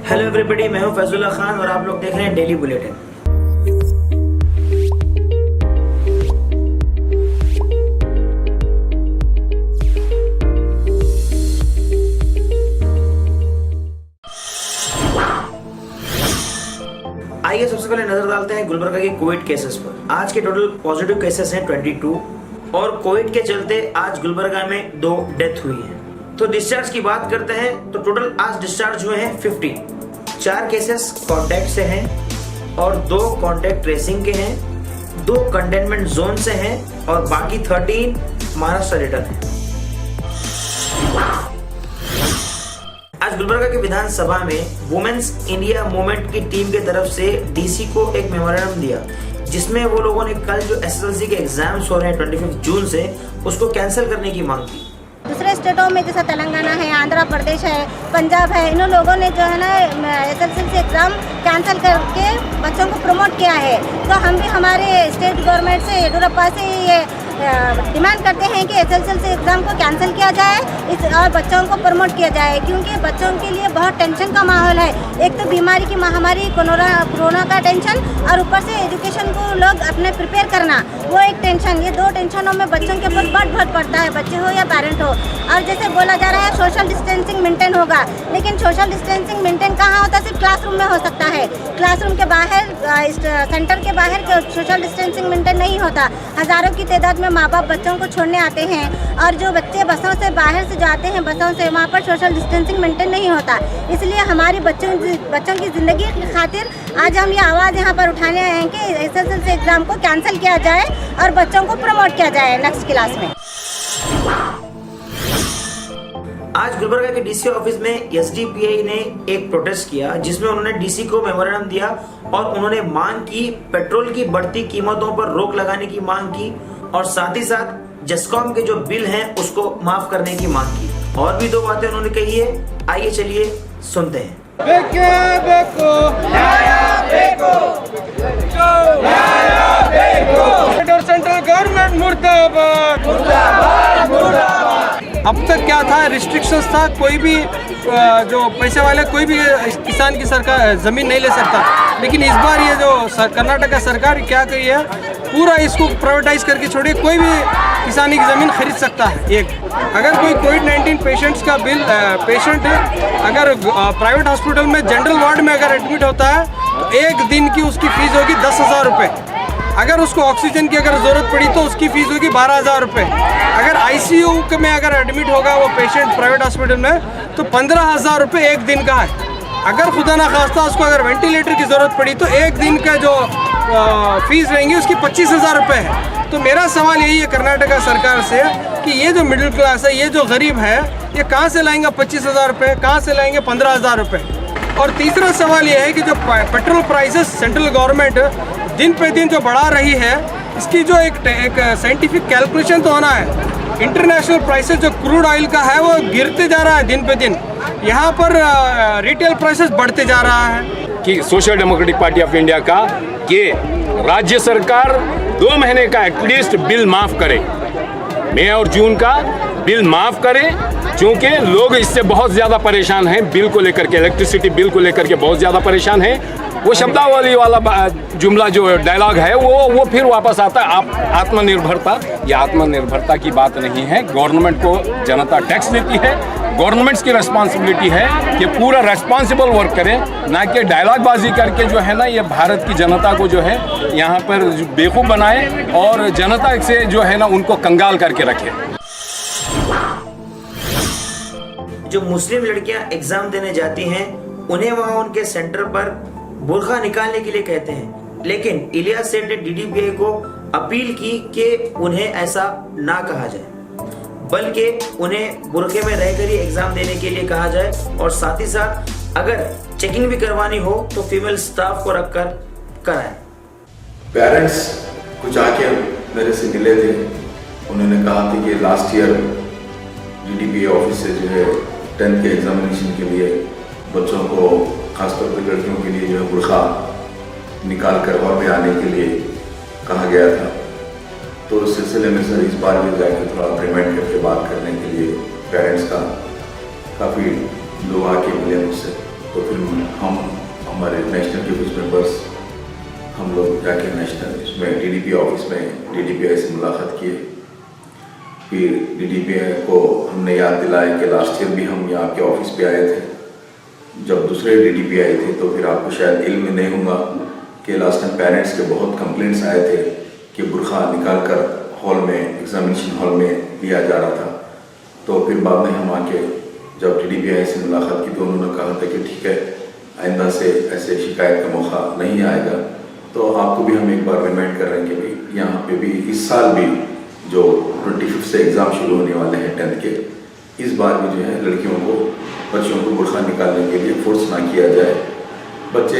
Hello everybody, मैं हूं फैजुल्ला खान और आप लोग देख रहे हैं डेली बुलेटिन। आइए सबसे पहले नजर डालते हैं गुलबर्गा के कोविड केसेस पर। आज के टोटल पॉजिटिव केसेस हैं 22 और कोविड के चलते आज गुलबर्गा में 2 डेथ हुई है। तो डिस्चार्ज की बात करते हैं तो टोटल आज डिस्चार्ज हुए हैं 50। 4 केसेस कॉन्टैक्ट से हैं और 2 कॉन्टैक्ट ट्रेसिंग के हैं, 2 कंटेनमेंट जोन से हैं और बाकी 13 महाराष्ट्र रिटर्न है। आज गुलबर्गा के विधानसभा में वुमेन्स इंडिया मूवमेंट की टीम की तरफ से डीसी को एक मेमोरेंडम दिया, जिसमें वो लोगों ने कल जो एसएसएलसी के एग्जाम्स हो रहे हैं 25 जून से, उसको कैंसिल करने की मांग की। दूसरे स्टेटों में जैसा तेलंगाना है, आंध्र प्रदेश है, पंजाब है, इन लोगों ने जो है ना एसएसएलसी एग्ज़ाम कैंसिल करके बच्चों को प्रमोट किया है। तो हम भी हमारे स्टेट गवर्नमेंट से येडियुरप्पा से ये डिमांड करते हैं कि एसएसएलसी एग्ज़ाम को कैंसिल किया जाए और बच्चों को प्रमोट किया जाए, क्योंकि बच्चों के लिए बहुत टेंशन का माहौल है। एक तो बीमारी की महामारी कोरोना का टेंशन और ऊपर से एजुकेशन को लोग अपने प्रिपेयर करना, वो एक टेंशन। ये 2 टेंशनों में बच्चों के ऊपर बहुत पड़ता है, बच्चे हो या पेरेंट हो। और जैसे बोला जा रहा है सोशल डिस्टेंसिंग मेंटेन होगा, लेकिन सोशल डिस्टेंसिंग मेंटेन कहाँ होता है? सिर्फ क्लासरूम में हो सकता है। क्लासरूम के बाहर, सेंटर के बाहर सोशल डिस्टेंसिंग मेंटेन नहीं होता। हज़ारों की तादाद में माँ बाप बच्चों को छोड़ने आते हैं और जो बच्चे बसों से बाहर से जाते हैं बसों से, वहाँ पर सोशल डिस्टेंसिंग मेंटेन नहीं होता। इसलिए हमारी बच्चों की ज़िंदगी की खातिर आज हम ये आवाज़ यहाँ पर उठाने आए हैं कि एसएसएलसी एग्ज़ाम को कैंसिल किया जाए और बच्चों को प्रमोट किया जाए नेक्स्ट क्लास में। आज गुलबर्गा के डीसी ऑफिस में एसडीपीआई ने एक प्रोटेस्ट किया, जिसमें उन्होंने डीसी को मेमोरेंडम दिया और उन्होंने मांग की पेट्रोल की बढ़ती कीमतों पर रोक लगाने की मांग की और साथ ही साथ जेस्कॉम के जो बिल हैं उसको माफ करने की मांग की। और भी 2 बातें उन्होंने कही है, आइए चलिए सुनते हैं। सेंट्रल गवर्नमेंट मुर्दाबाद मुर्दाबाद मुर्दाबाद। अब तक क्या था, रिस्ट्रिक्शंस था, कोई भी जो पैसे वाले कोई भी किसान की सरकार ज़मीन नहीं ले सकता। लेकिन इस बार ये जो कर्नाटक सरकार क्या कही है, पूरा इसको प्राइवेटाइज करके छोड़िए, कोई भी किसानी की ज़मीन खरीद सकता है। एक अगर कोई कोविड-19 पेशेंट्स का बिल पेशेंट अगर प्राइवेट हॉस्पिटल में जनरल वार्ड में अगर एडमिट होता है तो 1 दिन की उसकी फ़ीस होगी 10,000 रुपये। अगर उसको ऑक्सीजन की अगर ज़रूरत पड़ी तो उसकी फ़ीस होगी 12,000 रुपये। अगर आईसीयू में अगर एडमिट होगा वो पेशेंट प्राइवेट हॉस्पिटल में तो 15,000 रुपये 1 दिन का है। अगर खुदा ना खास्ता उसको अगर वेंटिलेटर की ज़रूरत पड़ी तो 1 दिन का जो फीस रहेंगी उसकी 25,000 रुपये है। तो मेरा सवाल यही है कर्नाटक सरकार से कि ये जो मिडिल क्लास है, ये जो गरीब है, ये कहाँ से लाएंगे 25,000 रुपये, कहाँ से लाएंगे 15,000 रुपये? और तीसरा सवाल ये है कि जो पेट्रोल प्राइसेस सेंट्रल गवर्नमेंट दिन पे दिन जो बढ़ा रही है, इसकी जो एक साइंटिफिक कैलकुलेशन तो होना है। इंटरनेशनल प्राइसेस जो क्रूड ऑयल का है वो गिरते जा रहा है दिन पे दिन, यहाँ पर रिटेल प्राइसेस बढ़ते जा रहा है। कि social democratic party of India का कि राज्य सरकार 2 महीने का एटलीस्ट बिल माफ़ करे, मई और जून का बिल माफ़ करे, क्योंकि लोग इससे बहुत ज़्यादा परेशान हैं। बिल को लेकर के, इलेक्ट्रिसिटी बिल को लेकर के बहुत ज़्यादा परेशान हैं। वो शब्दावली वाला जुमला जो डायलॉग है वो फिर वापस आता है, आत्मनिर्भरता। ये आत्मनिर्भरता की बात नहीं है। गवर्नमेंट को जनता टैक्स देती है, गवर्नमेंट्स की रिस्पॉन्सिबिलिटी है कि पूरा रेस्पॉन्सिबल वर्क करें, ना कि डायलॉगबाजी करके जो है ना ये भारत की जनता को जो है यहाँ पर बेवकूफ़ बनाए और जनता से जो है ना उनको कंगाल करके रखे। जो मुस्लिम लड़कियां एग्जाम देने जाती हैं उन्हें वहां उनके सेंटर पर बुर्का निकालने के लिए कहते हैं, लेकिन इलियास सेठ ने डीडीपीआई को अपील की कि उन्हें ऐसा ना कहा जाए, बल्कि उन्हें बुर्के में रहकर ही एग्जाम देने के लिए कहा जाए और साथ ही साथ अगर चेकिंग भी करवानी हो तो फीमेल स्टाफ को रखकर कराएं। पेरेंट्स कुछ आके मेरे से मिले थे, उन्होंने कहा था कि लास्ट ईयर डीडीपीआई ऑफिस से जो है 10th के एग्जामिनेशन के लिए बच्चों को, खासतौर पर लड़कियों के लिए जो है बुर्का निकाल कर हॉल में आने के लिए कहा गया था। तो उस सिलसिले में सर इस बार भी जाके थोड़ा अग्रीमेंट करके बात करने के लिए पेरेंट्स का काफ़ी लोग आके मिले मुझसे। तो फिर हम हमारे नेशनल के कुछ मेंबर्स हम लोग जाके नेशनल इसमें डीडीपी ऑफिस में डीडीपीआई से मुलाकात किए। फिर डीडीपीआई को हमने याद दिलाया कि लास्ट ईयर भी हम यहाँ के ऑफिस पे आए थे जब दूसरे डीडीपीआई थे, तो फिर आपको शायद इल्म नहीं होगा कि लास्ट टाइम पेरेंट्स के बहुत कंप्लेंट्स आए थे कि बुरखा निकाल कर हॉल में एग्जामिनेशन हॉल में लिया जा रहा था। तो फिर बाद में हम आके जब डीडीपीआई से मुलाकात की तो उन्होंने कहा था कि ठीक है, आइंदा से ऐसे शिकायत का मौका नहीं आएगा। तो आपको भी हम एक बार रिमाइंड कर रहे हैं कि भाई यहाँ पे भी इस साल भी जो 25 से एग्ज़ाम शुरू होने वाले हैं 10th के, इस बार भी जो है बच्चों को बुरखा निकालने के लिए फोर्स ना किया जाए। बच्चे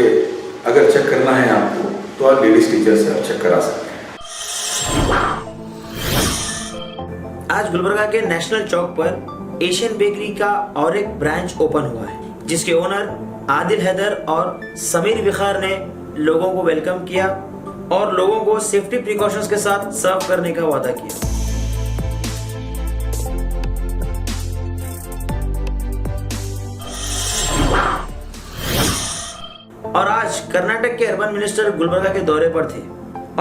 अगर चेक करना है आपको तो आप लेडीज टीचर से आप चेक करा सकते हैं। आज गुलबर्गा के नेशनल चौक पर एशियन बेकरी का और एक ब्रांच ओपन हुआ है, जिसके ओनर आदिल हैदर और समीर विखार ने लोगों को वेलकम किया और लोगों को सेफ्टी प्रिकॉशंस के साथ सर्व करने का वादा किया। और आज कर्नाटक के अर्बन मिनिस्टर गुलबर्गा के दौरे पर थे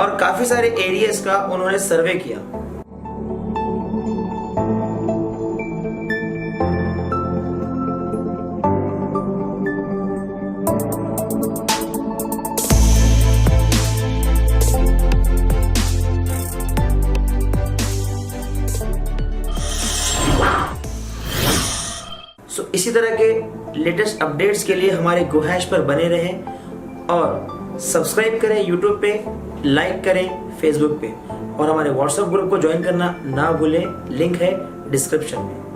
और काफी सारे एरियाज का उन्होंने सर्वे किया। इसी तरह के लेटेस्ट अपडेट्स के लिए हमारे गुहैश पर बने रहें और सब्सक्राइब करें यूट्यूब पे, लाइक करें फेसबुक पे और हमारे व्हाट्सएप ग्रुप को ज्वाइन करना ना भूलें, लिंक है डिस्क्रिप्शन में।